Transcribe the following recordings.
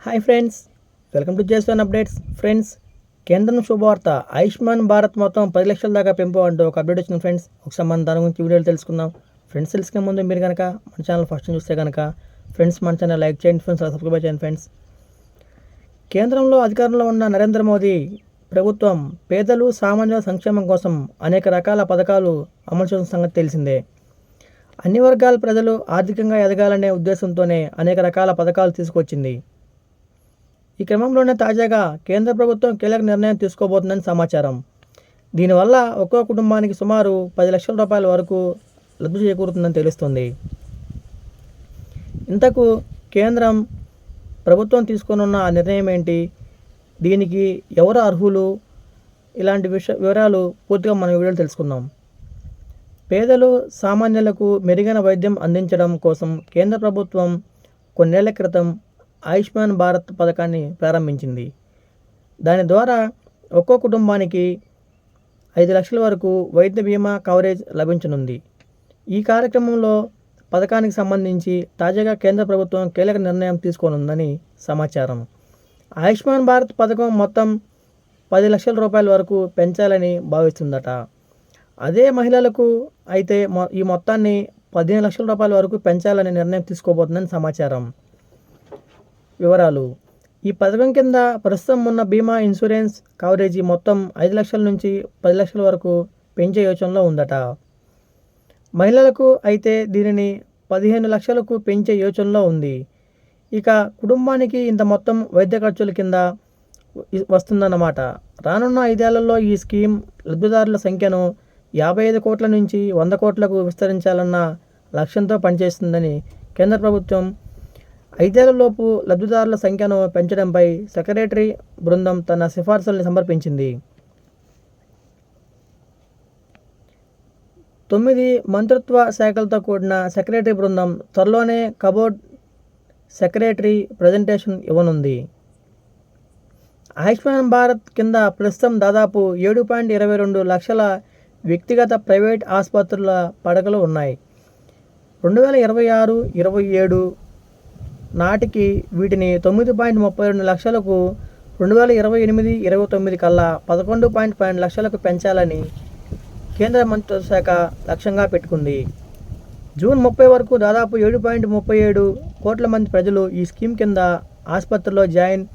Hi friends, welcome to Jason updates. Friends, కేంద్రం శుభవార్త, ఆయుష్మాన్ భారత్ మొత్తం 10 లక్షల దాకా పెంపు అంటూ ఒక అప్డేట్ వచ్చింది ఫ్రెండ్స్. ఒకసారి మన దాని గురించి వీడియోలు తెలుసుకుందాం. ఫ్రెండ్స్, తెలుసుకునే ముందు మీరు కనుక మన ఛానల్ ఫస్ట్ చూస్తే కనుక ఫ్రెండ్స్ మన ఛానల్ లైక్ చేయండి ఫ్రెండ్స్, సబ్స్క్రైబ్ చేయండి ఫ్రెండ్స్. కేంద్రంలో అధికారంలో ఉన్న నరేంద్ర మోదీ ప్రభుత్వం పేదలు సామాన్యుల సంక్షేమం కోసం అనేక రకాల పథకాలు అమలు చేసిన సంగతి తెలిసిందే. అన్ని వర్గాల ప్రజలు ఆర్థికంగా ఎదగాలనే ఉద్దేశంతోనే అనేక రకాల పథకాలు తీసుకొచ్చింది. ఈ క్రమంలోనే తాజాగా కేంద్ర ప్రభుత్వం కీలక నిర్ణయం తీసుకోబోతుందని సమాచారం. దీనివల్ల ఒక్కో కుటుంబానికి సుమారు 10 లక్షల రూపాయల వరకు లబ్ధి చేకూరుతుందని తెలుస్తుంది. ఇంతకు కేంద్రం ప్రభుత్వం తీసుకున్న ఆ నిర్ణయం ఏంటి, దీనికి ఎవరు అర్హులు, ఇలాంటి వివరాలు పూర్తిగా మనం వీడియోలో తెలుసుకుందాం. పేదలు సామాన్యులకు మెరుగైన వైద్యం అందించడం కోసం కేంద్ర ప్రభుత్వం కొన్నేళ్ల క్రితం ఆయుష్మాన్ భారత్ పథకాన్ని ప్రారంభించింది. దాని ద్వారా ఒక్కో కుటుంబానికి 5 లక్షల వరకు వైద్య బీమా కవరేజ్ లభించనుంది. ఈ కార్యక్రమంలో పథకానికి సంబంధించి తాజాగా కేంద్ర ప్రభుత్వం కీలక నిర్ణయం తీసుకోనుందని సమాచారం. ఆయుష్మాన్ భారత్ పథకం మొత్తం 10 లక్షల రూపాయల వరకు పెంచాలని భావిస్తుందట. అదే మహిళలకు అయితే ఈ మొత్తాన్ని 15 లక్షల రూపాయల వరకు పెంచాలని నిర్ణయం తీసుకోబోతుందని సమాచారం. వివరాలు: ఈ పథకం కింద ప్రస్తుతం ఉన్న బీమా ఇన్సూరెన్స్ కవరేజీ మొత్తం 5 లక్షల నుంచి 10 లక్షల వరకు పెంచే యోచనలో ఉందట. మహిళలకు అయితే దీనిని 15 లక్షలకు పెంచే యోచనలో ఉంది. ఇక కుటుంబానికి ఇంత మొత్తం వైద్య ఖర్చుల కింద వస్తుందన్నమాట. రానున్న 5 ఏళ్లలో ఈ స్కీమ్ లబ్ధిదారుల సంఖ్యను 55 కోట్ల నుంచి 100 కోట్లకు విస్తరించాలన్న లక్ష్యంతో పనిచేస్తుందని కేంద్ర ప్రభుత్వం 5 ఏళ్లలోపు లబ్ధిదారుల సంఖ్యను పెంచడంపై సెక్రటరీ బృందం తన సిఫార్సుల్ని సమర్పించింది. 9 మంత్రిత్వ శాఖలతో కూడిన సెక్రటరీ బృందం త్వరలోనే కబోర్డ్ సెక్రటరీ ప్రజెంటేషన్ ఇవ్వనుంది. ఆయుష్మాన్ భారత్ కింద ప్రస్తుతం దాదాపు 7.22 లక్షల వ్యక్తిగత ప్రైవేట్ ఆసుపత్రుల పడకలు ఉన్నాయి. 2026-27 నాటికి వీటిని 9.32 లక్షలకు, 2028-29 కల్లా 11.12 లక్షలకు పెంచాలని కేంద్ర మంత్రిత్వ శాఖ లక్ష్యంగా పెట్టుకుంది. జూన్ 30 వరకు దాదాపు 7.37 కోట్ల మంది ప్రజలు ఈ స్కీమ్ కింద ఆసుపత్రిలో జాయిన్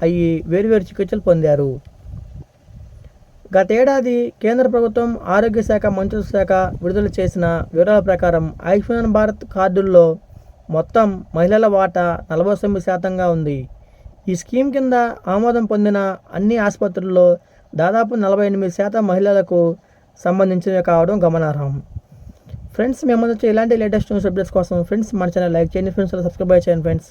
అయ్యి వేర్వేరు చికిత్సలు పొందారు. గతేడాది కేంద్ర ప్రభుత్వం ఆరోగ్య శాఖ మంత్రిత్వ శాఖ విడుదల చేసిన వివరాల ప్రకారం ఆయుష్మాన్ భారత్ కార్డుల్లో మొత్తం మహిళల వాటా 49% ఉంది. ఈ స్కీమ్ కింద ఆమోదం పొందిన అన్ని ఆసుపత్రుల్లో దాదాపు 48% మహిళలకు సంబంధించినవి కావడం గమనార్హం. ఫ్రెండ్స్, మేము వచ్చే ఇలాంటి లేటెస్ట్ న్యూస్ అప్డేట్స్ కోసం ఫ్రెండ్స్ మన ఛానల్ లైక్ చేయండి ఫ్రెండ్స్, సబ్స్క్రైబ్ చేయండి ఫ్రెండ్స్.